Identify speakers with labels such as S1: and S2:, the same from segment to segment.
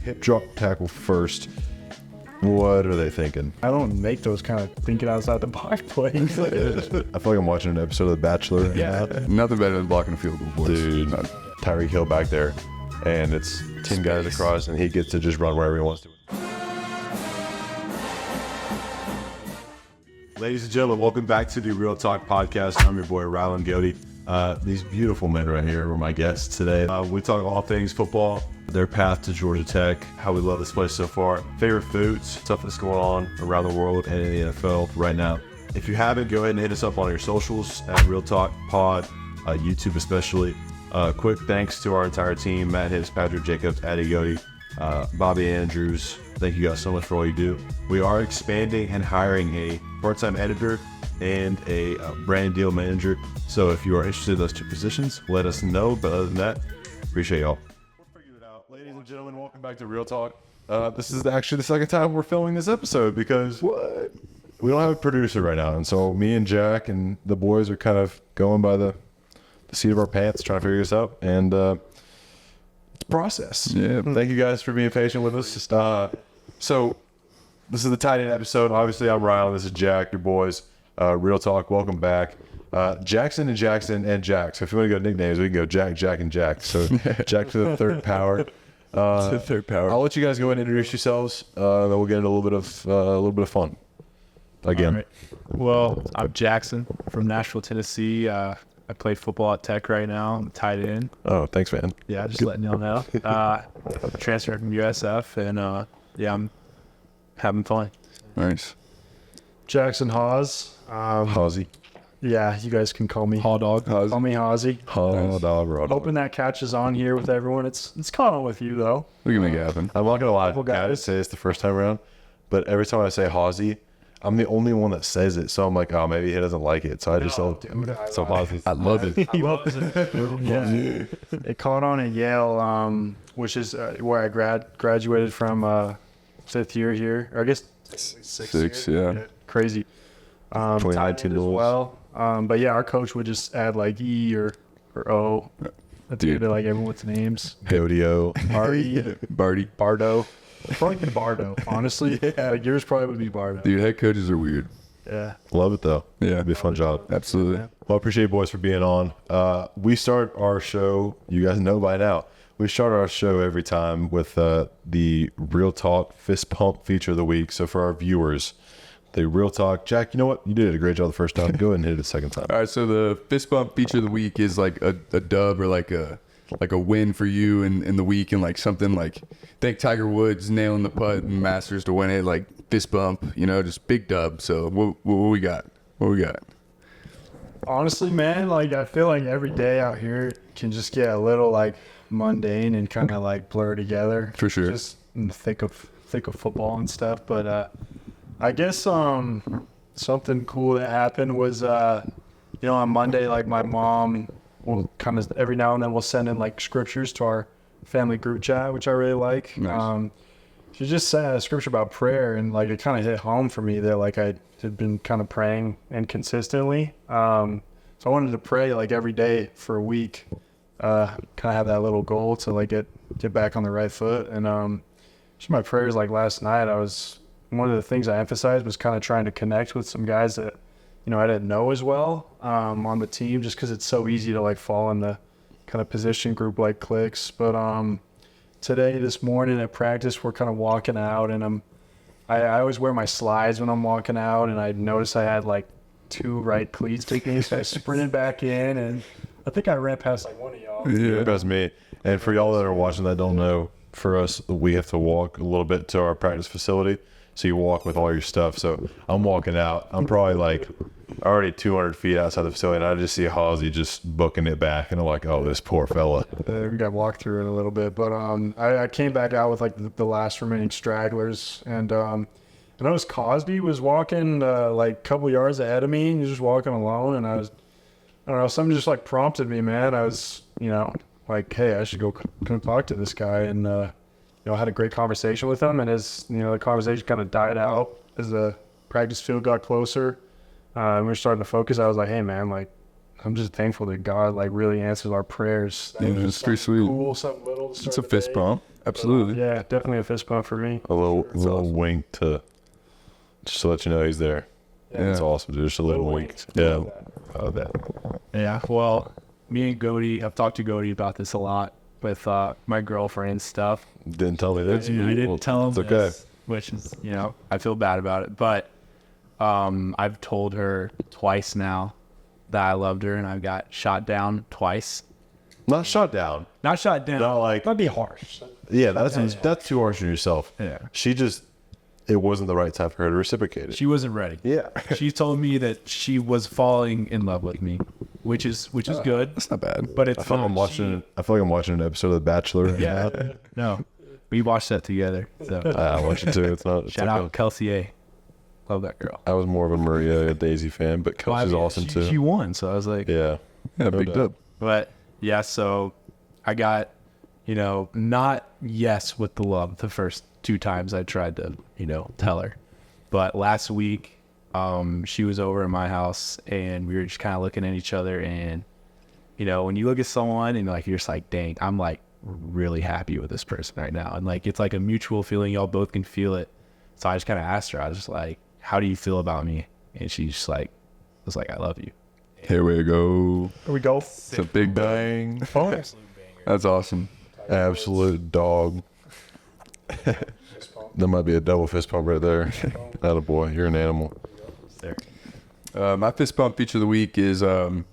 S1: hip drop tackle first. What are they thinking?
S2: I don't make those kind of thinking outside the box plays.
S1: I feel like I'm watching an episode of The Bachelor.
S2: Yeah.
S3: Nothing better than blocking a field goal, boys.
S1: Dude, Tyreek Hill back there, and it's 10 guys across, and he gets to just run wherever he wants to. Ladies and gentlemen, welcome back to the Real Talk Podcast. I'm your boy, Ryland and Jack. These beautiful men right here were my guests today. We talk all things football, their path to Georgia Tech, how we love this place so far, favorite foods, stuff that's going on around the world and in the NFL right now. If you haven't, go ahead and hit us up on your socials at Real Talk Pod, YouTube especially. Quick thanks to our entire team, Matt Hibbs, Patrick Jacobs, Addie Goody, Bobby Andrews. Thank you guys so much for all you do. We are expanding and hiring a part-time editor and a brand deal manager. So if you are interested in those two positions, let us know. But other than that, appreciate y'all. We're figuring it out. Ladies and gentlemen, welcome back to Real Talk. This is actually the second time we're filming this episode because we don't have a producer right now. And so me and Jack and the boys are kind of going by the seat of our pants trying to figure this out. And it's a process.
S3: Yeah.
S1: Thank you guys for being patient with us. So this is the tight end episode. Obviously, I'm Ryland. This is Jack, your boys. Real Talk, welcome back. Jackson and Jackson and Jack. So if you want to go nicknames, we can go Jack, Jack, and Jack. So Jack to the third power.
S3: To the third power.
S1: I'll let you guys go ahead and introduce yourselves. Then we'll get into a little bit of fun. Again.
S2: All right. Well, I'm Jackson from Nashville, Tennessee. I play football at Tech right now. I'm tight end.
S1: Oh, thanks, man.
S2: Yeah, just letting y'all know. Transferred from USF, and yeah, I'm having fun.
S3: Nice.
S2: Jackson Hawes.
S1: Hawsey.
S2: Yeah, you guys can call me
S3: Haw dog.
S2: Call me Hawsey.
S1: Dog, raw dog.
S2: Hoping that catches on here with everyone. It's caught on with you though.
S3: We can make it happen.
S1: I'm not going to lie.
S2: Couple
S1: I
S2: guys.
S1: say it's the first time around, but every time I say Hawsey, I'm the only one that says it. So I'm like, oh, maybe he doesn't like it. So I just don't. So Hawsey.
S3: I love it.
S2: He loves it. Yeah. It caught on at Yale, which is where I graduated from fifth year here. Or I guess sixth year.
S3: Yeah.
S2: Crazy.
S1: 2019
S2: as
S1: rules.
S2: well. But yeah, our coach would just add like E or O. That's
S3: Dude.
S2: good. Like everyone's names.
S1: Godio.
S2: R-E.
S3: Barty.
S2: Bardo. Probably been Bardo, honestly. Yeah. Like yours probably would be Bardo.
S3: Dude, head coaches are weird.
S2: Yeah.
S1: Love it, though.
S3: Yeah.
S1: It'd be a fun job.
S3: Absolutely.
S2: Yeah.
S1: Well, I appreciate you boys for being on. We start our show, you guys know by now, we start our show every time with the Real Talk Fist Pump feature of the week. So for our viewers, the Real Talk, Jack, you know what? You did a great job the first time. Go ahead and hit it a second time.
S3: All right, so the fist bump feature of the week is like a dub or like a win for you in the week, and like something like think Tiger Woods nailing the putt and Masters to win it, like fist bump, just big dub. So what we got? What we got?
S2: Honestly, man, like I feel like every day out here can just get a little like mundane and kind of like blur together.
S3: For sure.
S2: Just in the thick of football and stuff. But I guess something cool that happened was on Monday, like my mom will kind of every now and then we'll send in like scriptures to our family group chat, which I really like.
S3: Nice.
S2: She just said a scripture about prayer, and like it kind of hit home for me that like I had been kind of praying and consistently. So I wanted to pray like every day for a week, kind of have that little goal to like get back on the right foot. And just my prayers like last night, one of the things I emphasized was kind of trying to connect with some guys that I didn't know as well on the team, just because it's so easy to like fall in the kind of position group like cliques. But this morning at practice, we're kind of walking out, and I always wear my slides when I'm walking out, and I noticed I had like 2 right cleats taking, so I sprinted back in, and I think I ran past like one of y'all.
S3: Yeah.
S1: That's me. And for y'all that are watching that don't know, for us, we have to walk a little bit to our practice facility. So you walk with all your stuff. So I'm walking out. I'm probably like already 200 feet outside the facility, and I just see Halsey just booking it back. And I'm like, oh, this poor fella.
S2: We got walked through it a little bit, but I came back out with like the last remaining stragglers, and I noticed Cosby was walking like a couple yards ahead of me. He was just walking alone, and I don't know, something just like prompted me, man. I was, like, hey, I should go talk to this guy, and I had a great conversation with him, and as the conversation kind of died out as the practice field got closer, and we were starting to focus. I was like, hey, man, like, I'm just thankful that God like really answers our prayers.
S3: Yeah, it's pretty sweet.
S2: Cool, something little. To start
S3: It's a
S2: the
S3: fist
S2: day.
S3: bump. Absolutely.
S2: But, yeah, definitely a fist bump for me.
S1: A little wink to just to let you know he's there.
S3: Yeah.
S1: It's awesome, dude. Just a little wink. Yeah.
S2: Love that.
S4: Yeah, well, me and Goaty, I've talked to Goaty about this a lot with my girlfriend and stuff.
S1: Didn't tell me this.
S4: I didn't tell him
S1: It's okay.
S4: this, which is, I feel bad about it. But I've told her twice now that I loved her, and I got shot down twice.
S1: Not shot down.
S4: Not shot down.
S1: Not like,
S2: That'd be harsh.
S1: yeah, that's too harsh on yourself.
S4: Yeah.
S1: It wasn't the right time for her to reciprocate it.
S4: She wasn't ready.
S1: Yeah.
S4: She told me that she was falling in love with me, which is good.
S3: That's not bad.
S4: But it's
S1: I feel like I'm watching an episode of The Bachelor. Right
S4: Yeah.
S1: now.
S4: No, we watched that together. So
S1: I watch it too. It's not. It's
S4: shout
S1: like
S4: out Kelsey A. Love that girl.
S1: I was more of a Maria Daisy fan, but Kelsey's awesome too.
S4: She won, so I was like,
S1: Yeah.
S3: Yeah,
S1: No
S3: big
S1: doubt.
S3: dub.
S4: but yeah. So I got, not yes with the love the first 2 times I tried to, tell her. But last week, she was over at my house and we were just kind of looking at each other. And, when you look at someone and like, you're just like, dang, I'm like really happy with this person right now. And like, it's like a mutual feeling. Y'all both can feel it. So I just kind of asked her, I was just like, how do you feel about me? And she's just like, was like, I love you.
S3: Here we go.
S2: Here we go.
S3: It's a big bang.
S1: Bang.
S3: That's awesome.
S1: Absolute dog. That might be a double fist pump right there. Attaboy, you're an animal.
S4: There.
S3: My fist bump feature of the week is on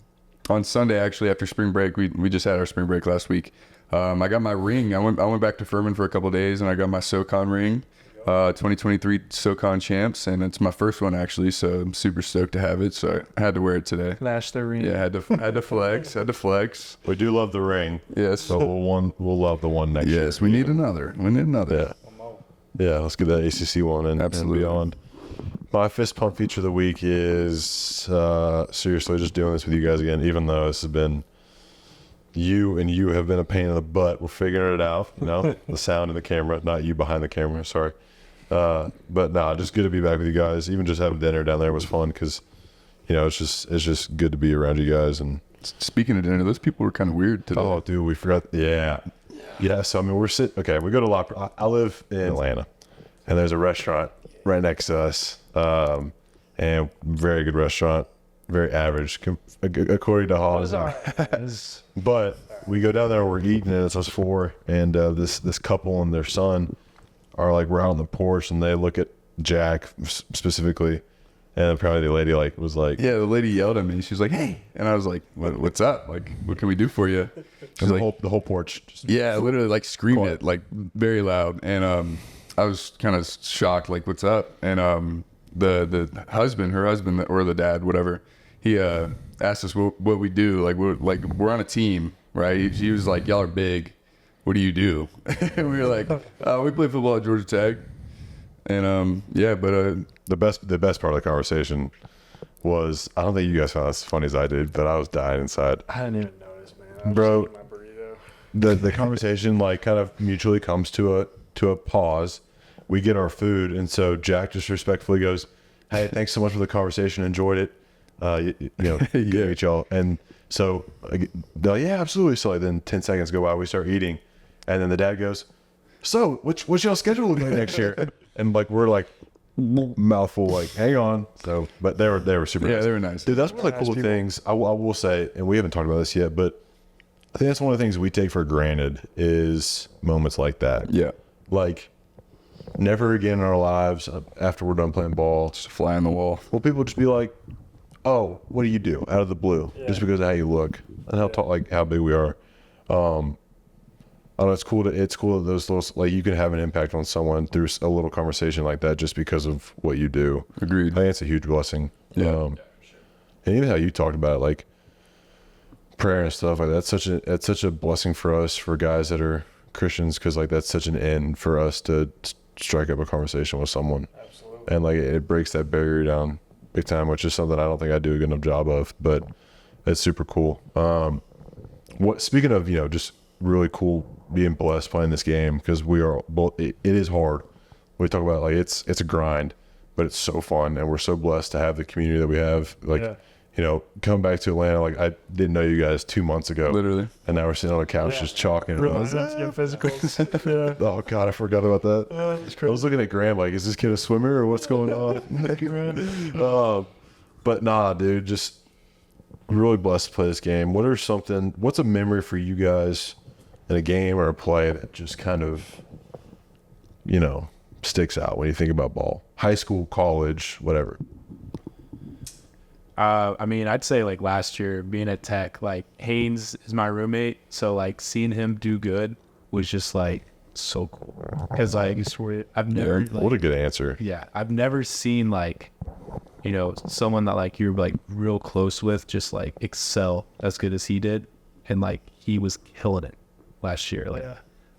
S3: Sunday, actually, after spring break. We just had our spring break last week. I got my ring. I went back to Furman for a couple of days, and I got my SoCon ring, 2023 SoCon champs, and it's my first one actually. So I'm super stoked to have it. So I had to wear it today.
S2: Flash the ring.
S3: Yeah, had to flex.
S1: We do love the ring,
S3: Yes.
S1: so we'll love the one next year.
S3: Yes, we need another.
S1: Yeah. Yeah, let's get that ACC one and
S3: Absolutely.
S1: beyond. My fist pump feature of the week is seriously just doing this with you guys again, even though this has been you have been a pain in the butt. We're figuring it out, the sound and the camera, not you behind the camera, sorry. But no, just good to be back with you guys. Even just having dinner down there was fun because, it's just good to be around you guys. And
S3: Speaking of dinner, those people were kind of weird today.
S1: oh, dude, we forgot. Yeah. So I mean, we're sitting. Okay, we go to I live in Atlanta, and there's a restaurant right next to us, and very good restaurant, very average according to Hall. But we go down there, we're eating, and it's us 4, and this couple and their son are like we're out on the porch, and they look at Jack specifically, and apparently the lady was like,
S3: Yeah, the lady yelled at me. She was like, "Hey," and I was like, "What's up? Like, what can we do for you?" She's
S1: the
S3: like,
S1: whole porch. Just,
S3: "Yeah," literally like screamed
S1: Quiet.
S3: it like very loud, and I was kind of shocked, like, "What's up?" And the husband, her husband, or the dad, whatever, he asked us what we do. Like we're on a team, right? He was like, "Y'all are big. What do you do?" And we were like, "We play football at Georgia Tech." And
S1: the best part of the conversation was, I don't think you guys found this as funny as I did, but I was dying inside.
S2: I didn't even notice, man. I was
S1: Bro.
S2: just eating my burrito.
S1: The conversation kind of mutually comes to a pause. We get our food, and so Jack just respectfully goes, "Hey, thanks so much for the conversation. Enjoyed it. Good to meet y'all." And so, they're like, "Yeah, absolutely." So then 10 seconds go by, we start eating, and then the dad goes, "So, what's y'all schedule look like next year?" And we're like mouthful, hang on. So, but they were super.
S3: Yeah,
S1: nice.
S3: they were nice.
S1: Dude, that's one of the cool things I will say, and we haven't talked about this yet, but I think that's one of the things we take for granted is moments like that.
S3: Yeah,
S1: Never again in our lives after we're done playing ball
S3: just a fly on the wall.
S1: will people just be like, "Oh, what do you do?" out of the blue, just because of how you look and how big we are. I don't know, it's cool that those little, you can have an impact on someone through a little conversation like that just because of what you do.
S3: Agreed.
S1: I think it's a huge blessing.
S3: Yeah.
S1: And even how you talked about prayer and stuff like that, it's such a blessing for us, for guys that are Christians, because that's such an end for us to strike up a conversation with someone.
S2: Absolutely.
S1: And it breaks that barrier down big time, which is something I don't think I do a good enough job of, but it's super cool. Speaking of, just really cool being blessed playing this game, because we are both, it is hard. We talk about it's a grind, but it's so fun, and we're so blessed to have the community that we have. you know, coming back to Atlanta, like I didn't know you guys 2 months ago.
S3: Literally.
S1: And now we're sitting on the couch just chalking.
S2: Realize that's get physicals. Yeah.
S1: Oh God, I forgot about that.
S2: It's
S1: I
S2: crazy.
S1: was looking at Graham like, is this kid a swimmer or what's going on? But nah, dude, just really blessed to play this game. What's a memory for you guys in a game or a play that just kind of, you know, sticks out when you think about ball? High school, college, whatever.
S4: I mean, I'd say like last year being at Tech, like Haynes is my roommate, so like seeing him do good was just like so cool. Cause like I've never, like,
S1: What a good answer.
S4: yeah, I've never seen like, you know, someone that like you're like real close with just like excel as good as he did, and like he was killing it last year. Like,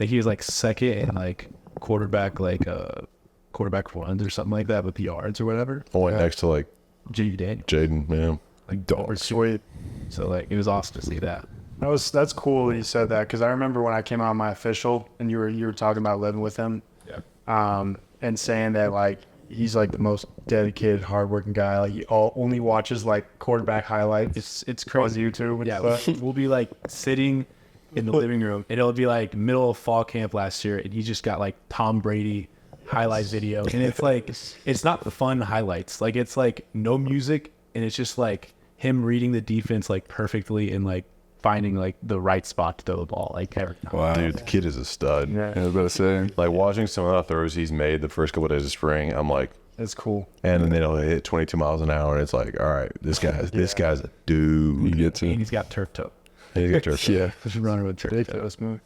S4: like he was like second in like quarterback runs or something like that with the yards or whatever.
S1: Only next to like
S4: J.D. Daniel,
S1: Jaden, man.
S4: like dog.
S2: Sweet.
S4: So like it was awesome to see that.
S2: That's cool that you said that, because I remember when I came out on my official and you were talking about living with him, and saying that like he's like the most dedicated, hardworking guy. Like he only watches like quarterback highlights.
S4: It's
S2: on
S4: crazy.
S2: YouTube. And
S4: Yeah,
S2: stuff.
S4: we'll be like sitting in the living room, and it'll be like middle of fall camp last year, and he just got like Tom Brady highlight video, and it's like it's not the fun highlights. Like it's like no music, and it's just like him reading the defense like perfectly and like finding like the right spot to throw the ball. Like every time.
S3: Wow.
S1: Dude, the kid is a stud.
S2: Yeah,
S3: I was about to say.
S1: Like watching some of the throws he's made the first couple of days of spring, I'm like,
S2: it's cool.
S1: and then he'll hit 22 miles an hour, and it's like, all right, this guy's a dude.
S3: You get
S4: And
S3: to.
S4: he's got turf toe.
S1: And he's got turf.
S3: Yeah.
S4: Just running with turf toe.
S2: Ridiculous move.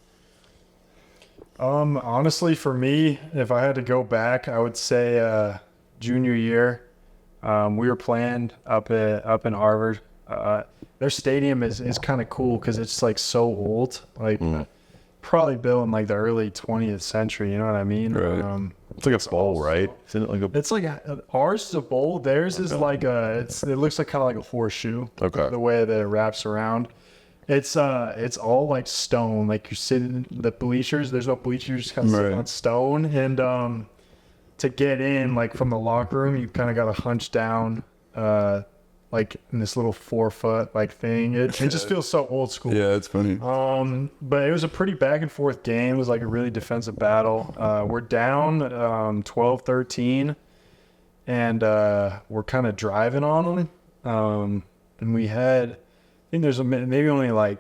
S2: Honestly, for me, if I had to go back, I would say junior year. We were playing up in Harvard. Their stadium is kind of cool because it's like so old, like probably built in like the early 20th century. You know what I mean?
S3: Right.
S1: It's like a bowl, right? Isn't it like a?
S2: It's like ours is a bowl. Theirs is like it looks like kind of like a horseshoe.
S1: Okay.
S2: The way that it wraps around. It's all like stone. Like you're sitting in the bleachers. There's no bleachers, just kind of sitting
S3: Right.
S2: on stone. And to get in, like from the locker room, you kind of got to hunch down, like in this little 4-foot like thing. It just feels so old school.
S3: Yeah, it's funny.
S2: But it was a pretty back and forth game. It was like a really defensive battle. We're down 12-13, and we're kind of driving on them. And we had, I think there's maybe only like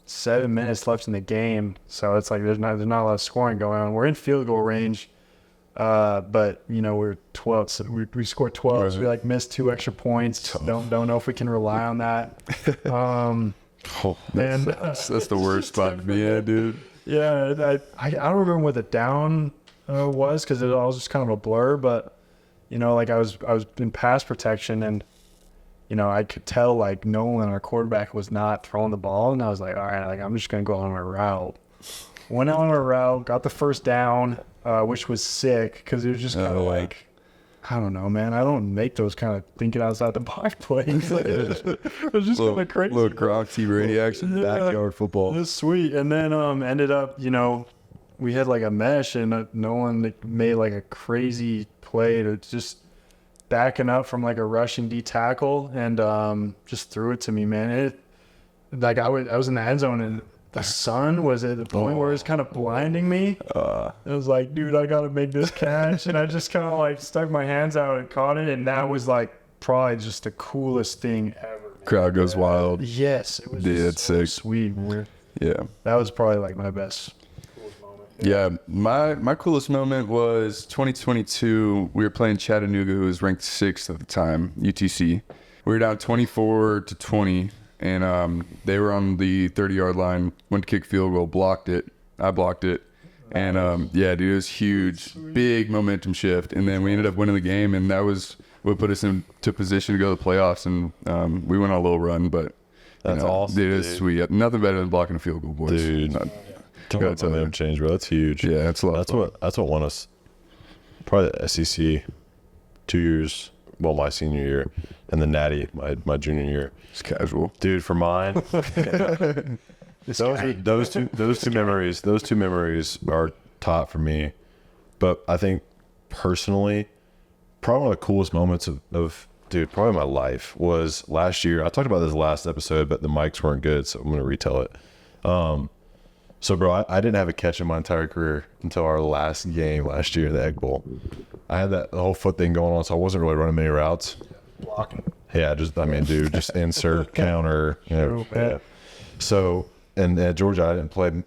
S2: 7 minutes left in the game, so it's like there's not a lot of scoring going on. We're in field goal range, but you know we're 12, so we scored 12, so we like missed 2 extra points. Don't know if we can rely on that.
S1: Oh,
S2: And
S3: That's the worst spot to be at, dude.
S2: yeah, I don't remember what the down was because it all was just kind of a blur. But you know, like I was in pass protection, and you know I could tell like Nolan, our quarterback, was not throwing the ball, and I was like, all right, like I'm just gonna go on my route. Went on our route, got the first down, which was sick because it was just kind of like. I don't know, man. I don't make those kind of thinking outside the box plays. Like, it was just kind of crazy.
S3: Little Gronk T. Brady action.
S1: backyard football.
S2: It was sweet. And then ended up, you know, we had like a mesh, and no one made like a crazy play to just backing up from like a rushing D tackle, and just threw it to me, man. It like I was in the end zone, and the sun was at the point where it was kind of blinding me. It was like, dude, I gotta make this catch, and I just kind of like stuck my hands out and caught it, and that was like probably just the coolest thing ever. Man.
S3: Crowd goes wild.
S2: Yes, it was
S3: Yeah,
S2: just
S3: it's
S2: so
S3: sick.
S2: sweet. Man.
S3: Yeah.
S2: That was probably like my best.
S3: Yeah, my coolest moment was 2022. We were playing Chattanooga, who was ranked 6th at the time, UTC. We were down 24-20, and they were on the 30-yard line. Went to kick field goal, blocked it. I blocked it, and yeah, dude, it was huge, big momentum shift. And then we ended up winning the game, and that was what put us into position to go to the playoffs. And we went on a little run, but
S1: That's awesome,
S3: Dude, it's
S1: dude.
S3: sweet. Nothing better than blocking a field goal, boys.
S1: Dude.
S3: Gotta
S1: That's
S3: tell you.
S1: change, bro. That's huge.
S3: Yeah, that's a lot. of fun.
S1: That's what won us. Probably the SEC 2 years. Well, my senior year, and the Natty my junior year.
S3: It's casual.
S1: Dude, for mine, those two memories are top for me. But I think personally, probably one of the coolest moments of dude, probably my life was last year. I talked about this last episode, but the mics weren't good, so I'm going to retell it. So, bro, I didn't have a catch in my entire career until our last game last year in the Egg Bowl. I had that whole foot thing going on, so I wasn't really running many routes.
S2: Blocking.
S1: Yeah, just insert, counter. Yeah. So, and at Georgia, I didn't play.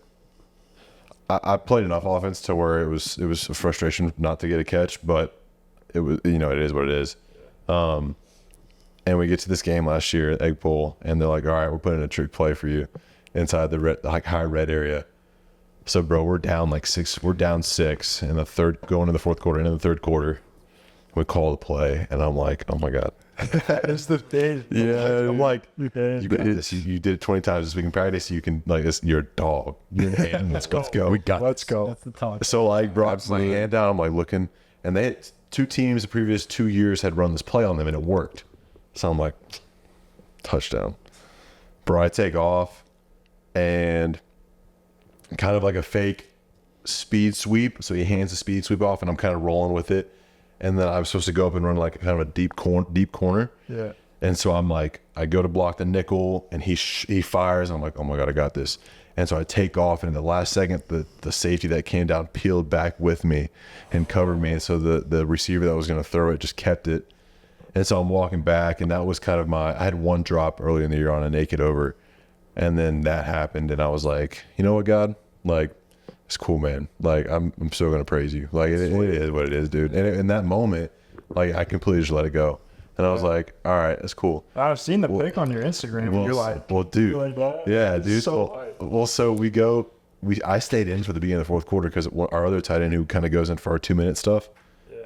S1: I played enough offense to where it was a frustration not to get a catch, but it was, it is what it is. And we get to this game last year at Egg Bowl, and they're like, all right, we're putting a trick play for you inside the high red area. So, bro, we're down six in the third, going into the fourth quarter, into the third quarter. We call the play, and I'm like, oh my God.
S2: It's the day.
S1: Yeah. I'm like,
S2: you
S1: you got this. You did it 20 times this week in practice. You can, you're a dog. You're a hand. Let's go. We got
S2: Let's
S1: this.
S2: go.
S4: That's the talk.
S1: So, bro, I'm my hand down. I'm looking, and they had two teams the previous 2 years had run this play on them, and it worked. So I'm like, touchdown. Bro, I take off, and kind of like a fake speed sweep. So he hands the speed sweep off, and I'm kind of rolling with it. And then I'm supposed to go up and run kind of a deep corner.
S2: Yeah.
S1: And so I'm like, I go to block the nickel, and he fires. I'm like, oh my God, I got this. And so I take off, and in the last second, the safety that came down peeled back with me and covered me. And so the receiver that was going to throw it just kept it. And so I'm walking back, and that was kind of I had one drop early in the year on a naked over. And then that happened, and I was like, you know what, God? It's cool, man. I'm still going to praise you. It is what it is, dude. And in that moment, I completely just let it go. And I was like, all right, that's cool.
S2: I've seen the pic on your Instagram.
S1: Well,
S2: You're like,
S1: well, dude.
S2: you're like that?
S1: Yeah, dude.
S2: So
S1: So I stayed in for the beginning of the fourth quarter because our other tight end who kind of goes in for our 2-minute stuff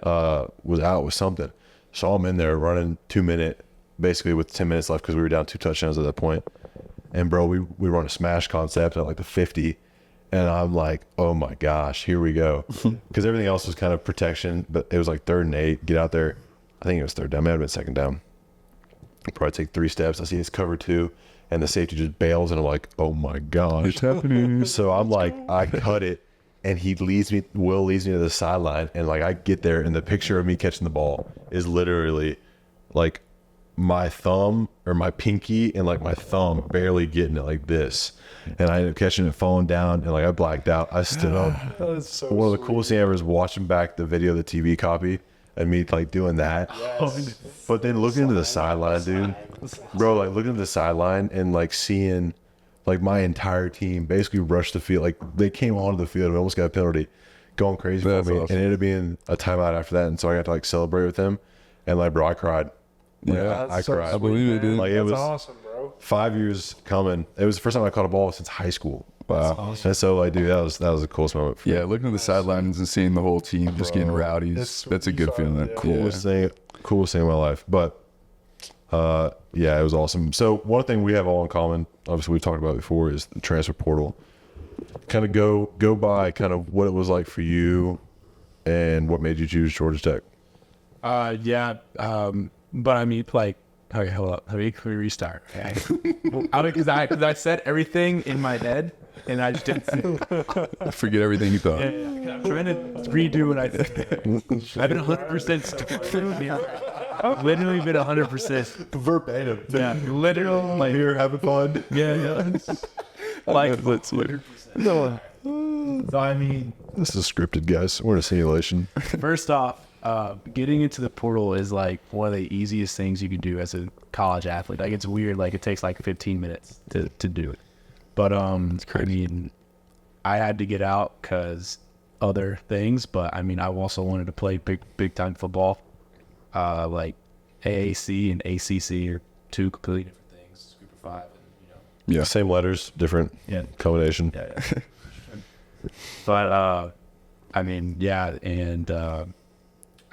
S1: was out with something. So I'm in there running 2-minute, basically with 10 minutes left because we were down 2 touchdowns at that point. And, bro, we run a smash concept at the 50. And I'm like, oh, my gosh, here we go. Because everything else was kind of protection, but it was 3rd and 8. Get out there. I think it was 3rd down. Might have been 2nd down. Probably take 3 steps. I see his cover 2, and the safety just bails, and I'm like, oh, my gosh.
S3: It's happening.
S1: So I'm like, I cut it, and Will leads me to the sideline, and I get there, and the picture of me catching the ball is literally my thumb or my pinky and my thumb barely getting it like this. And I ended up catching it, falling down, and I blacked out. I stood up.
S2: That's so
S1: One of the coolest things ever is watching back the video of the TV copy and me doing that.
S2: Yes.
S1: But then looking into the sideline, dude, bro, looking at the sideline and seeing my entire team basically rush the field. They came onto the field and we almost got a penalty, going crazy
S3: That's
S1: for me.
S3: awesome.
S1: And it ended up being a timeout after that. And so I got to celebrate with them. And bro, I cried.
S3: Yeah,
S1: I
S2: so
S1: cried.
S3: I believe it, dude.
S1: It
S2: That's
S1: was
S2: awesome, bro.
S1: 5 years coming. It was the first time I caught a ball since high school.
S3: Wow.
S2: Awesome.
S1: And so dude, that was the coolest moment for me.
S3: Yeah, looking at the sidelines and seeing the whole team just getting rowdies.
S2: It's
S3: That's a good
S2: fun,
S3: feeling.
S2: yeah.
S1: Coolest thing in my life. But yeah, it was awesome. So one thing we have all in common, obviously we've talked about before, is the transfer portal. Kind of go by kind of what it was like for you and what made you choose Georgia Tech.
S4: Yeah. But I mean, okay, hold up. Let me restart. Okay. Because I said everything in my head, and I just didn't say it.
S3: Forget everything you thought.
S4: Yeah. I'm trying to redo what I said. I've been 100%. I've literally been 100%.
S1: Verbatim.
S4: Yeah. Literally.
S1: Here, having fun.
S4: Yeah.
S3: Let's see.
S4: So I mean,
S1: This is scripted, guys. We're in a simulation.
S4: first off, getting into the portal is one of the easiest things you can do as a college athlete. It's weird. It takes 15 minutes to do it. But I mean, I had to get out because other things. But I mean, I also wanted to play big time football. AAC and ACC are 2 completely different things. Group of 5, and
S3: Yeah.
S1: Same letters, different
S4: Yeah.
S1: combination.
S4: Yeah. But I mean, yeah, and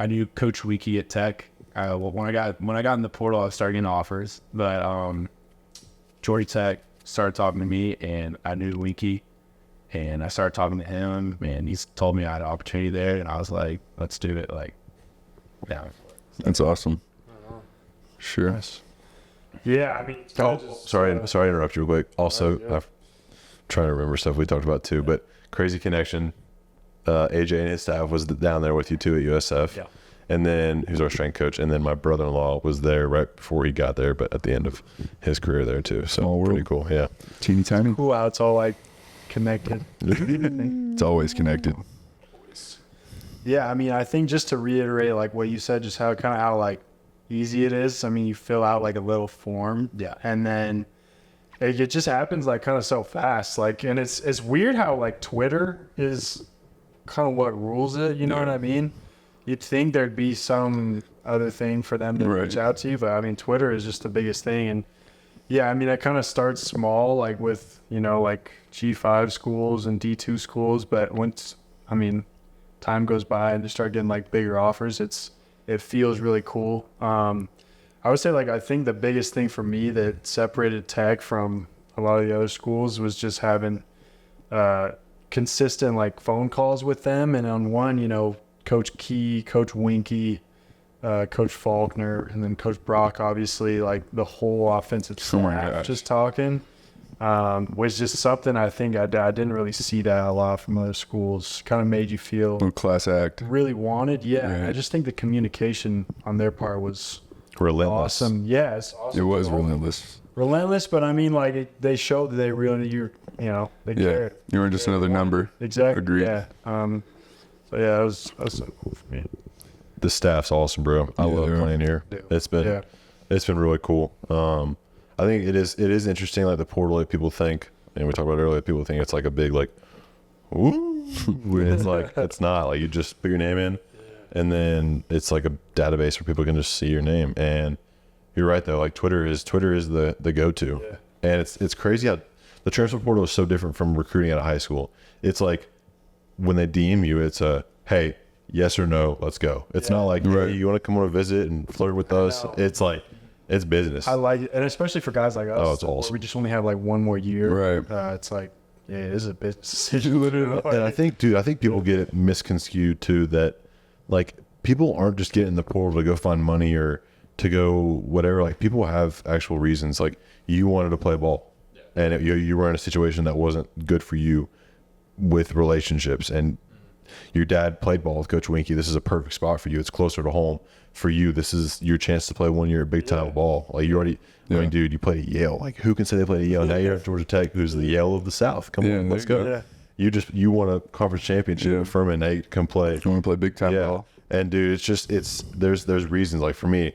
S4: I knew Coach Wiki at Tech. When I got in the portal, I started getting offers. But Georgia Tech started talking to me, and I knew Wiki, and I started talking to him, and he told me I had an opportunity there, and I was like, let's do it. Down.
S3: That's awesome. Sure.
S2: Yeah, I mean.
S1: Sorry to interrupt you real quick. Also, I'm trying to remember stuff we talked about too, but crazy connection. AJ and his staff was down there with you too at USF.
S4: Yeah.
S1: and then who's our strength coach, and then my brother-in-law was there right before he got there, but at the end of his career there too. So
S3: Small world.
S1: pretty cool. Yeah.
S3: Teeny tiny.
S2: Cool how it's all like connected.
S3: It's always connected.
S2: Yeah, I mean, I think just to reiterate like what you said, just how like easy it is. I mean, you fill out like a little form, and then it just happens like kind of so fast. Like, and it's weird how like Twitter is kind of what rules it. You know what I mean? You'd think there'd be some other thing for them to reach out to you, but I mean, Twitter is just the biggest thing. And yeah, I mean, it kind of starts small, like with, you know, like G5 schools and D2 schools, but once, I mean, time goes by and they start getting like bigger offers, it feels really cool. I would say like, I think the biggest thing for me that separated Tech from a lot of the other schools was just having consistent like phone calls with them. And on one, you know, Coach Key, Coach Winky, Coach Faulkner, and then Coach Brock, obviously, like the whole offensive staff just talking, was just something I think I didn't really see that a lot from other schools. Kind of made you feel
S3: Little class act.
S2: really wanted. Yeah,
S3: Right.
S2: I just think the communication on their part was
S1: Relentless.
S2: awesome. Yeah, it's awesome.
S3: It was relentless.
S2: Relentless, but I mean, like they showed that they really, you know, they
S3: Yeah.
S2: cared.
S3: You weren't just another number.
S2: Exactly.
S3: Agreed.
S2: Yeah. So yeah, that was so cool for me.
S1: The staff's awesome, bro. I
S3: Yeah,
S1: love
S3: they are.
S1: playing here. It's been really cool. I think it is interesting, like the portal, like people think, and we talked about it earlier, people think it's like a big like ooh. It's like it's not. Like you just put your name in, and then it's like a database where people can just see your name. And you're right though, like Twitter is the go-to.
S2: Yeah.
S1: And it's crazy how the transfer portal is so different from recruiting out of high school. It's like when they DM you, it's a hey, yes or no, let's go. It's not like, hey, you want to come on a visit and flirt with us? It's like, it's business.
S2: I like it, and especially for guys like us.
S1: Oh, it's
S2: where
S1: awesome.
S2: We just only have like one more year.
S3: Right.
S2: It's like, yeah, it is a business decision. Literally.
S1: And I think people get it misconstrued too, that like people aren't just getting in the portal to go find money or to go whatever. Like people have actual reasons. Like you wanted to play ball, and you were in a situation that wasn't good for you with relationships, and your dad played ball with Coach Winky. This is a perfect spot for you. It's closer to home for you. This is your chance to play 1 year big time ball. Like you already, I mean, dude, you played at Yale. Like who can say they played at Yale? Now you're at Georgia Tech, who's the Yale of the South. Come on, let's go.
S2: Yeah.
S1: You won a conference championship with Furman. Now you come play.
S3: You want to play big time ball?
S1: And dude, there's reasons. Like for me,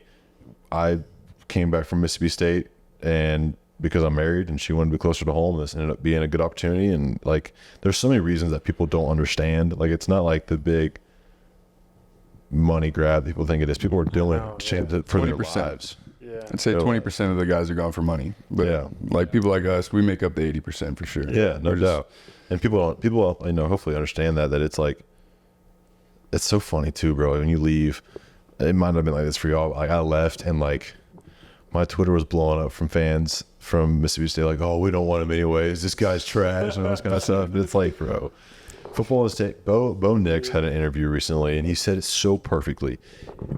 S1: I came back from Mississippi State, and because I'm married and she wanted to be closer to home, this ended up being a good opportunity. And like, there's so many reasons that people don't understand. Like, it's not like the big money grab people think it is. People are doing it for their
S3: 20%.
S1: lives.
S2: Yeah.
S3: I'd say 20% of the guys are gone for money. But like people like us, we make up the 80% for sure.
S1: Yeah, no doubt. And people, you know, hopefully understand that it's like, it's so funny too, bro. When you leave, it might have been like this for y'all. Like I left and like my Twitter was blowing up from fans from Mississippi State, like, oh, we don't want him anyways. This guy's trash and all this kind of stuff. But it's like, bro, football is Bo Nix had an interview recently, and he said it so perfectly.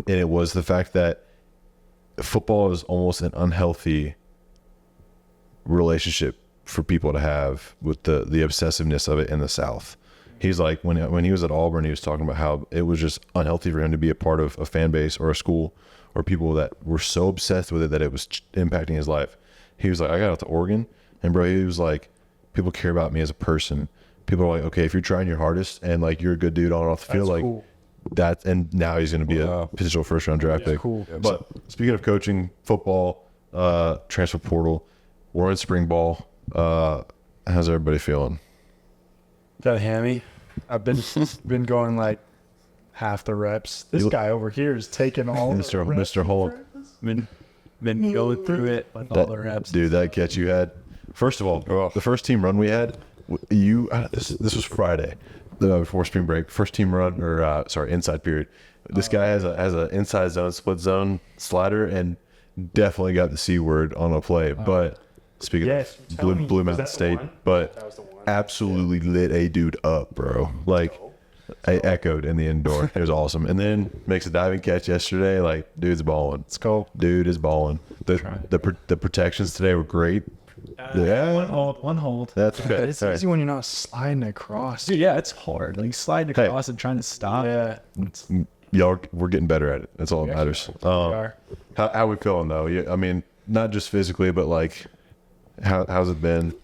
S1: And it was the fact that football is almost an unhealthy relationship for people to have with the obsessiveness of it in the South. He's like, when he was at Auburn, he was talking about how it was just unhealthy for him to be a part of a fan base or a school or people that were so obsessed with it that it was impacting his life. He was like, I got out to Oregon, and bro, he was like, people care about me as a person. People are like, okay, if you're trying your hardest and like you're a good dude on and off the field, like
S2: cool.
S1: that, and now he's going to be a potential first round draft pick.
S2: Cool.
S1: But speaking of coaching, football, transfer portal, we're in spring ball. How's everybody feeling?
S2: Got a hammy. I've been going like half the reps. This guy over here is taking all
S1: Mr. Holt.
S4: Been going through it with all the reps.
S1: Dude, that catch you had. First of all, the first team run we had, this was Friday, before spring break. First team run, or inside period. This guy has a inside zone, split zone slider, and definitely got the C word on a play. But speaking of Blue Mountain State, but absolutely lit a dude up, bro. Like I echoed in the indoor. It was awesome. And then makes a diving catch yesterday. Like, dude's balling.
S2: Let's go.
S1: Dude is balling. The protections today were great.
S4: One hold.
S1: That's okay.
S2: It's
S1: All right.
S2: easy when you're not sliding across.
S4: Dude, yeah, it's hard. Like sliding across and trying to stop.
S2: Yeah.
S1: we're getting better at it. That's all that matters. How we feeling though? Yeah, I mean, not just physically, but like, how's it been?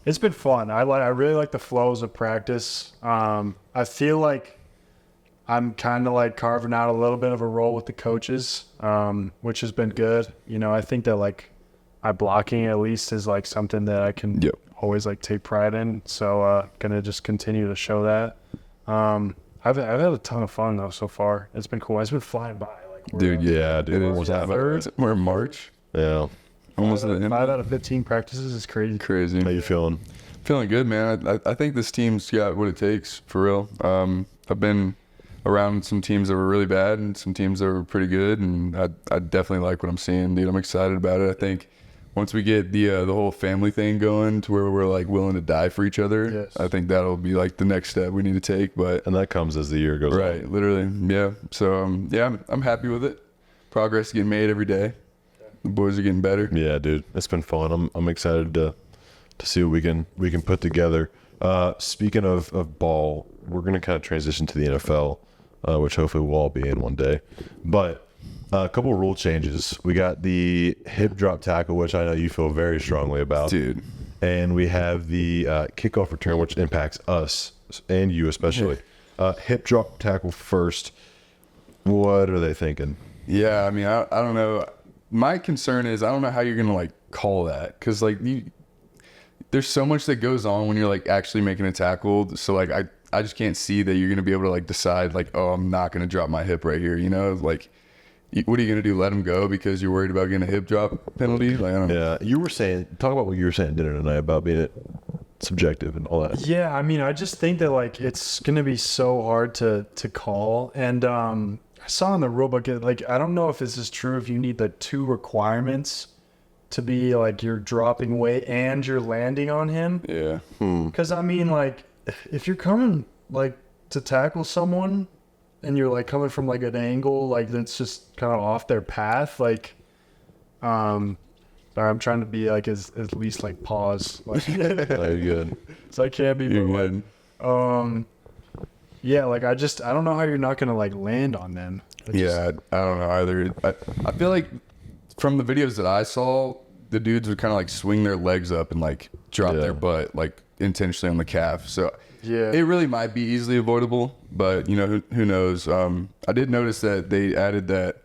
S2: It's been fun. I really like the flows of practice. I feel like I'm kind of like carving out a little bit of a role with the coaches, which has been good. You know, I think that like my blocking at least is like something that I can always like take pride in. So gonna just continue to show that. I've had a ton of fun though so far. It's been cool. It's been flying by. Like,
S3: Dude,
S1: dude.
S3: We're in March.
S1: Yeah.
S3: Almost at the end.
S2: 5 out of 15 practices is crazy.
S3: Crazy.
S1: How you feeling?
S3: Feeling good, man. I think this team's got what it takes, for real. I've been around some teams that were really bad and some teams that were pretty good, and I definitely like what I'm seeing, dude. I'm excited about it. I think once we get the whole family thing going to where we're like willing to die for each other, I think that'll be like the next step we need to take. And
S1: that comes as the year goes on.
S3: Right, literally, yeah. So I'm happy with it. Progress is getting made every day. The boys are getting better.
S1: Yeah, dude, it's been fun. I'm excited to see what we can put together. Speaking of ball, we're gonna kind of transition to the NFL, which hopefully we'll all be in one day. But a couple of rule changes. We got the hip drop tackle, which I know you feel very strongly about,
S3: dude.
S1: And we have the kickoff return, which impacts us and you especially. Hip drop tackle first. What are they thinking?
S3: Yeah, I mean, I don't know. My concern is I don't know how you're gonna like call that, because like there's so much that goes on when you're like actually making a tackle. So like I just can't see that you're gonna be able to like decide like, oh, I'm not gonna drop my hip right here. You know, like what are you gonna do? Let him go because you're worried about getting a hip drop penalty? Like I don't know.
S1: Yeah, you were saying, talk about what you were saying dinner tonight about being subjective and all that.
S2: Yeah, I mean, I just think that like it's gonna be so hard to call, and I saw in the rule book, like I don't know if this is true, if you need the 2 requirements to be like you're dropping weight and you're landing on him.
S3: Yeah.
S2: Because I mean, like if you're coming like to tackle someone and you're like coming from like an angle like that's just kind of off their path, like sorry, I'm trying to be like as least like pause. Like,
S1: You're good.
S2: So I can't be.
S3: You're good.
S2: Yeah, like I don't know how you're not gonna like land on them.
S3: I don't know either. I feel like from the videos that I saw, the dudes would kind of like swing their legs up and like drop their butt like intentionally on the calf. So it really might be easily avoidable, but you know, who knows? I did notice that they added that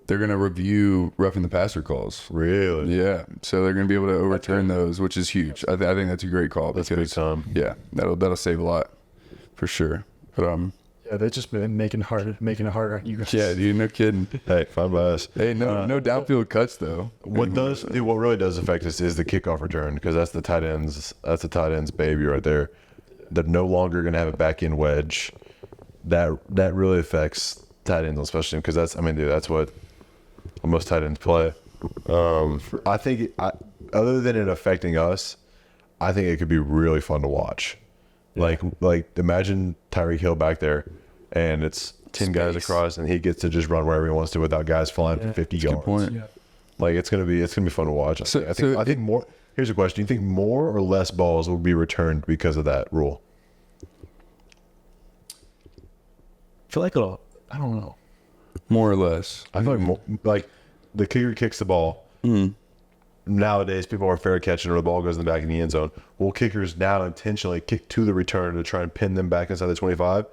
S3: they're going to review roughing the passer calls.
S1: Really?
S3: Yeah. So they're going to be able to overturn those, which is huge. I think that's a great call.
S1: That's big time.
S3: Yeah, that'll save a lot for sure. But
S2: yeah, they've just been making it harder on you guys.
S3: Yeah, dude, no kidding.
S1: Hey, fine by us.
S3: Hey, no downfield cuts though.
S1: What really does affect us is the kickoff return, because that's the tight end's baby right there. They're no longer going to have a back end wedge. That really affects tight ends, especially because that's what most tight ends play. I think other than it affecting us, I think it could be really fun to watch. Yeah. Like imagine Tyreek Hill back there, and it's 10 guys across, and he gets to just run wherever he wants to without guys flying for 50 yards.
S3: Good point. Yeah.
S1: Like it's gonna be fun to watch. I think more. Here's a question: do you think more or less balls will be returned because of that rule?
S4: I feel like I don't know.
S3: More or less.
S1: I feel like more, like the kicker kicks the ball.
S3: Mm-hmm.
S1: Nowadays, people are fair catching, or the ball goes in the back of the end zone. Well, kickers now intentionally kick to the return to try and pin them back inside the 25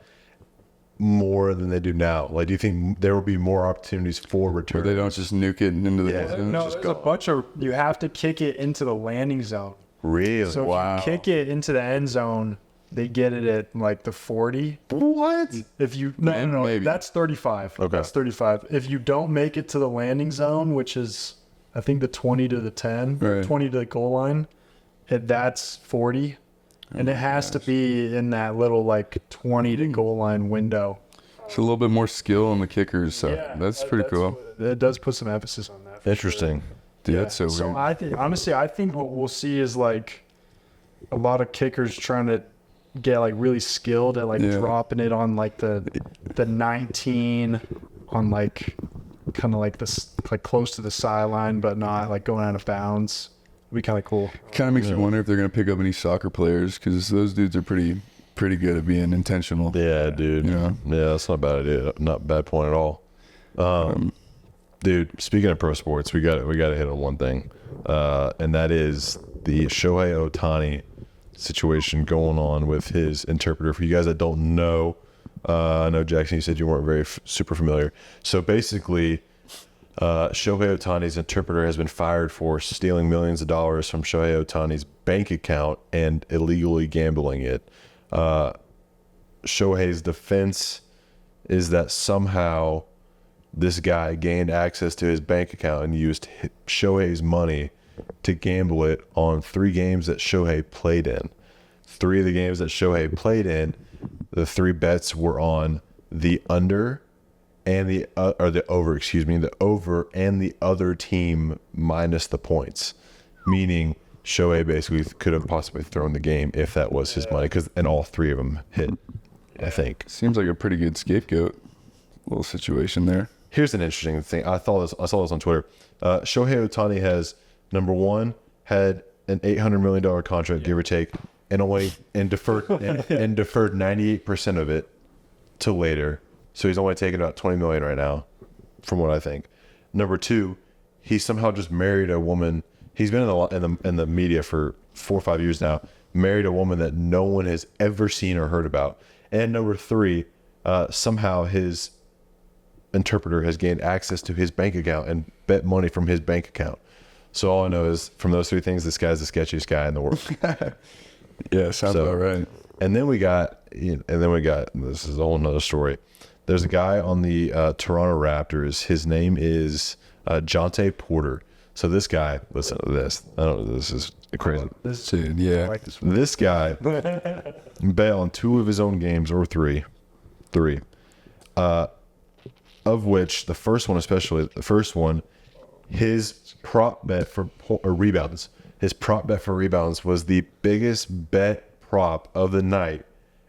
S1: more than they do now. Like, do you think there will be more opportunities for return?
S3: They don't just nuke it into the zone?
S2: No, there's a bunch of, you have to kick it into the landing zone.
S1: Really?
S2: So if you kick it into the end zone, they get it at like the 40.
S1: What?
S2: If you no,
S3: maybe.
S2: that's 35.
S1: Okay,
S2: that's 35. If you don't make it to the landing zone, which is I think the 20 to the 10,
S3: right.
S2: 20 to the goal line, that's 40, and it has to be in that little like 20 to goal line window.
S3: It's a little bit more skill on the kickers, so that's pretty cool.
S2: It does put some emphasis on that.
S1: Interesting.
S2: Sure.
S3: Dude, that's so weird.
S2: So I think what we'll see is like a lot of kickers trying to get like really skilled at like dropping it on like the 19 on like kind of like this like close to the sideline, but not like going out of bounds. It'd be kind of cool.
S3: Kind of makes you wonder if they're going to pick up any soccer players, because those dudes are pretty pretty good at being intentional.
S1: Yeah, dude.
S3: Yeah.
S1: Yeah, that's not a bad idea. Not a bad point at all. Dude, speaking of pro sports, we got to hit on one thing, and that is the Shohei Ohtani situation going on with his interpreter. For you guys that don't know, I know Jackson, you said you weren't very super familiar. So basically, Shohei Ohtani's interpreter has been fired for stealing millions of dollars from Shohei Ohtani's bank account and illegally gambling it. Shohei's defense is that somehow this guy gained access to his bank account and used Shohei's money to gamble it on 3 games that Shohei played in. 3 of the games that Shohei played in, the 3 bets were on the under and the over, the over and the other team minus the points, meaning Shohei basically could have possibly thrown the game if that was his money, and all 3 of them hit, I think.
S3: Seems like a pretty good scapegoat little situation there.
S1: Here's an interesting thing. I saw this on Twitter. Shohei Ohtani has, number 1, had an $800 million contract, give or take, and deferred 98% of it to later. So he's only taking about $20 million right now, from what I think. Number 2, he somehow just married a woman. He's been in the media for 4 or 5 years now. Married a woman that no one has ever seen or heard about. And number 3, somehow his interpreter has gained access to his bank account and bet money from his bank account. So all I know is from those 3 things, this guy's the sketchiest guy in the world.
S3: Yeah, sounds about right.
S1: And then we got, this is a whole nother story. There's a guy on the Toronto Raptors. His name is Jonte Porter. So this guy, listen to this. I don't know, this is crazy.
S3: This dude, yeah.
S2: I like this.
S1: This guy bet on 2 of his own games, or 3, of which the first one, his prop bet for rebounds. His prop bet for rebounds was the biggest bet prop of the night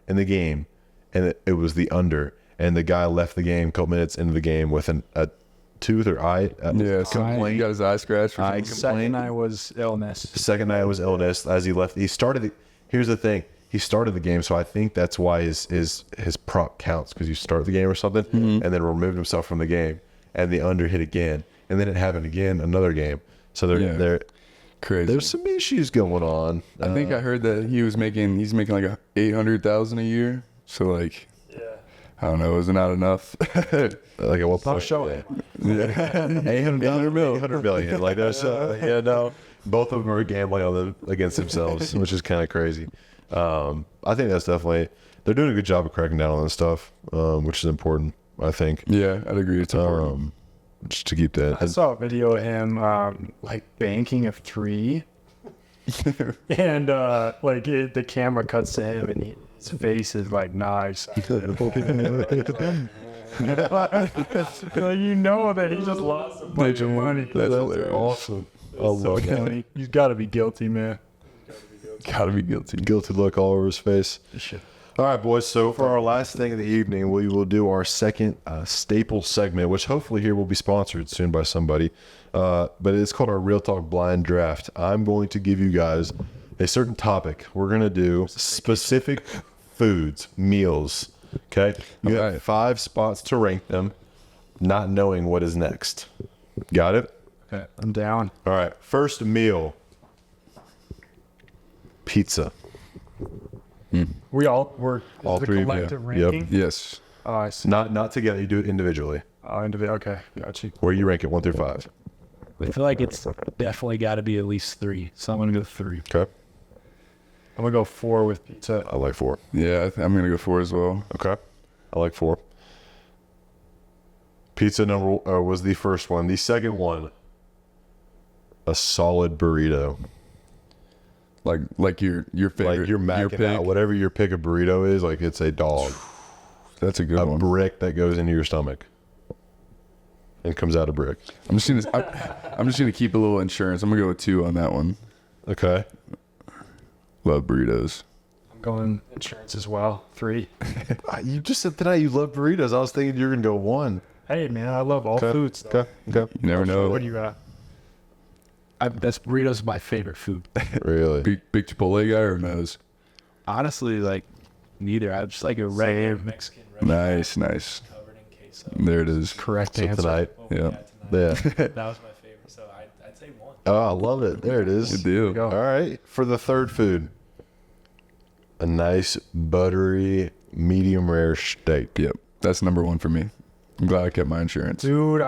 S1: in the game, and it was the under. And the guy left the game a couple minutes into the game with a tooth or eye.
S3: Complaint. He got his eye scratched.
S2: Second night was illness.
S1: Second night was illness. As he left, here's the thing. He started the game, so I think that's why his prop counts, because you start the game or something, and then removed himself from the game, and the under hit again, and then it happened again another game. So they're
S3: crazy.
S1: There's some issues going on.
S3: I think I heard that he's making like $800,000 a year. So like, I don't know, is it not enough?
S1: Like at what point?
S2: Show it.
S1: Yeah, 800 million. Like there's, both of them are gambling against themselves, which is kind of crazy. I think that's definitely, they're doing a good job of cracking down on this stuff, which is important, I think.
S3: Yeah, I'd agree. It's important.
S1: Just to keep that.
S2: I saw a video of him like banking a 3, and the camera cuts to him and his face is like nice. Like, you know that he just lost a bunch of money.
S3: That's hilarious.
S1: Awesome.
S2: So funny. He's got to be guilty, man.
S3: Gotta be guilty.
S1: Guilty look all over his face. All right, boys. So for our last thing of the evening, we will do our second staple segment, which hopefully here will be sponsored soon by somebody. But it's called our Real Talk Blind Draft. I'm going to give you guys a certain topic. We're going to do specific foods, meals. Okay? You have 5 spots to rank them, not knowing what is next. Got it?
S2: Okay, I'm down.
S1: All right. First meal. Pizza.
S2: We're all
S1: 3.
S2: collective
S1: Yeah.
S2: ranking.
S1: Yep.
S3: Yes.
S2: Oh, I see.
S1: Not together. You do it individually.
S2: Oh, individual. Okay, got you.
S1: Where you rank it 1 through 5.
S4: I feel like it's definitely got to be at least 3. So I'm going to go 3.
S1: Okay.
S2: I'm gonna go 4 with pizza.
S1: I like 4.
S3: Yeah, I'm gonna go 4 as well.
S1: Okay. I like 4. Pizza was the first one. The second one, a solid burrito.
S3: Like your favorite.
S1: Like you're macking out whatever your pick of burrito is. Like it's a dog.
S3: That's a good
S1: A
S3: one.
S1: brick that goes into your stomach and comes out a brick.
S3: I'm just gonna keep a little insurance. I'm gonna go with 2 on that one.
S1: Okay.
S3: Love burritos.
S2: I'm going insurance as well. 3.
S1: You just said tonight you love burritos. I was thinking you're gonna go 1.
S2: Hey man, I love all foods.
S1: Okay.
S3: You never know.
S2: What do you got?
S4: That's burritos my favorite food.
S1: Really?
S3: Big Chipotle guy or Moe's?
S4: Honestly, like Neither. I just like a regular Mexican restaurant
S3: Nice.
S4: covered in queso.
S3: There it is.
S2: Correct
S1: So
S2: answer.
S1: tonight.
S4: What we
S3: Yeah.
S4: had tonight.
S1: Yeah.
S4: That was my favorite. So I'd say one.
S1: Oh, I love it. There it is.
S3: Good deal.
S2: Go.
S1: All right. For the third food, a nice buttery medium rare steak.
S3: Yep. That's number one for me. I'm glad I kept my insurance.
S2: Dude,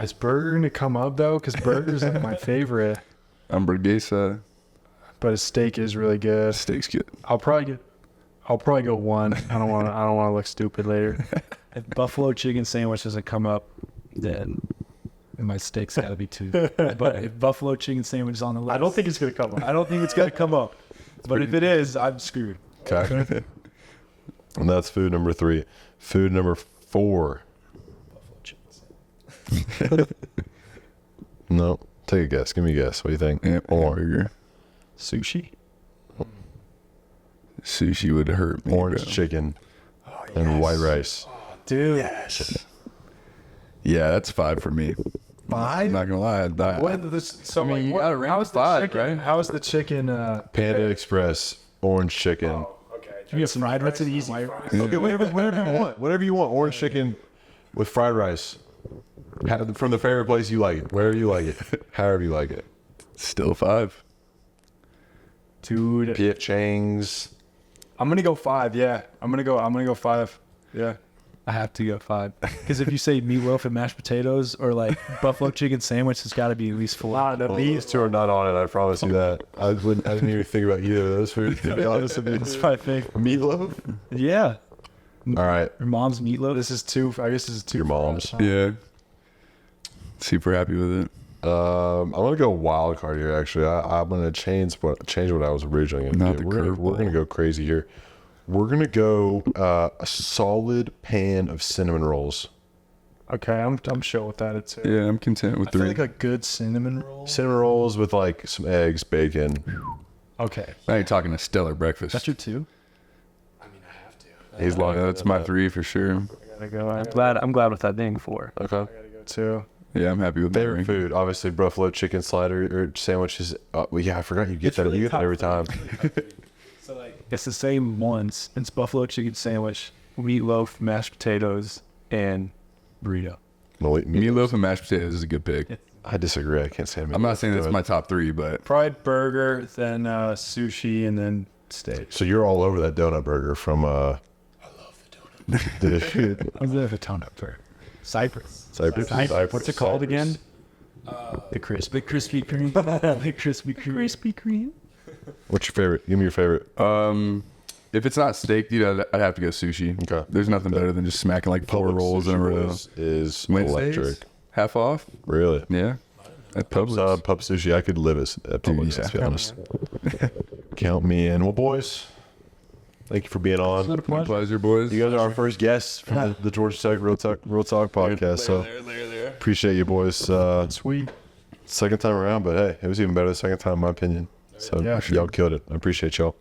S2: is burger gonna come up though? Because burger's like my favorite,
S3: Hamburguesa.
S2: but a steak is really good.
S3: Steak's good.
S2: I'll probably go one. I don't want to look stupid later.
S4: If buffalo chicken sandwich doesn't come up, then my steak's got to be 2. But if buffalo chicken sandwich is on the list,
S2: I don't think it's gonna come up.
S4: I don't think it's gonna come up. But if it is, I'm screwed.
S1: Okay. And that's food number 3. Food number 4.
S4: Buffalo chicken sandwich.
S1: No. Take a guess. Give me a guess. What do you think?
S3: Yep. Hamburger.
S4: Sushi.
S3: Sushi would hurt me.
S1: Orange
S3: bro.
S1: chicken and white rice.
S2: Dude,
S3: Yeah, that's 5 for me. I'm
S2: 5?
S3: not gonna lie.
S2: So
S3: I mean, you
S2: what-
S3: gotta rank
S2: how's the
S3: 5,
S2: chicken?
S3: right?
S2: How's the chicken?
S1: Panda Express, orange chicken.
S2: Okay.
S4: You have fried rice. That's an easy.
S1: Okay, whatever you want. Whatever you want. Orange chicken with fried rice. From the favorite place you like it. Wherever you like it. However you like it.
S3: Still 5.
S2: Dude,
S1: P.F. Chang's.
S2: I'm gonna go 5. Yeah, I'm gonna go 5. Yeah.
S4: I have to go 5 because if you say meatloaf and mashed potatoes or like buffalo chicken sandwich, it's got to be at least 4.
S1: These two are not on it. I promise you that. I didn't even think about either of those foods. To be honest with you.
S4: That's my favorite.
S1: Meatloaf.
S4: Yeah,
S1: All right.
S4: your mom's meatloaf.
S2: This is 2. I guess this is 2.
S1: Your mom's.
S3: Yeah. Super happy with it.
S1: I'm gonna go wild card here. Actually, I'm gonna change what I was originally gonna
S3: Not
S1: do.
S3: the
S1: We're gonna go crazy here. We're gonna go a solid pan of cinnamon rolls.
S2: Okay, I'm chill with that too.
S3: Yeah, I'm content with
S2: I feel
S3: 3.
S2: like a good cinnamon roll.
S1: Cinnamon rolls with like some eggs, bacon.
S2: Okay.
S3: Now you're talking a stellar breakfast.
S4: That's your 2.
S1: He's locked.
S3: Yeah, that's my 3 for sure.
S2: I gotta go.
S4: I'm glad with that being 4.
S1: Okay.
S2: I gotta go 2.
S3: Yeah, I'm happy with my
S1: Favorite
S3: rank.
S1: food, obviously buffalo chicken slider or sandwiches. Well, yeah, I forgot you get that. You get that every time.
S4: So like it's the same ones. It's buffalo chicken sandwich, meatloaf, mashed potatoes, and burrito.
S3: Meatloaf and mashed potatoes is a good pick.
S1: I disagree. I can't stand.
S3: I'm not saying that's my top 3, but
S2: Probably burger, then sushi, and then steak.
S1: So you're all over that donut burger from. I love the donut.
S4: I love a donut burger. Cypress.
S1: Cypress.
S2: What's it called again?
S4: The Krispy Kreme. The Krispy Kreme.
S1: What's your favorite? Give me your favorite.
S3: if it's not steak, dude, I'd have to go sushi.
S1: Okay.
S3: There's nothing better than just smacking like 4 rolls in a row.
S1: Is
S3: Wednesdays,
S1: electric.
S3: half off.
S1: Really?
S3: Yeah. At Publix.
S1: Pub sushi. I could live at Publix.
S3: yeah.
S1: To be honest. Count me in. Well, boys, thank you for being on.
S3: My pleasure, boys.
S1: You guys are our first guests from the Georgia Tech Real Talk podcast. So appreciate you, boys.
S2: Sweet.
S1: Second time around, but hey, it was even better the second time, in my opinion. So
S2: Yeah,
S1: y'all killed it. I appreciate y'all.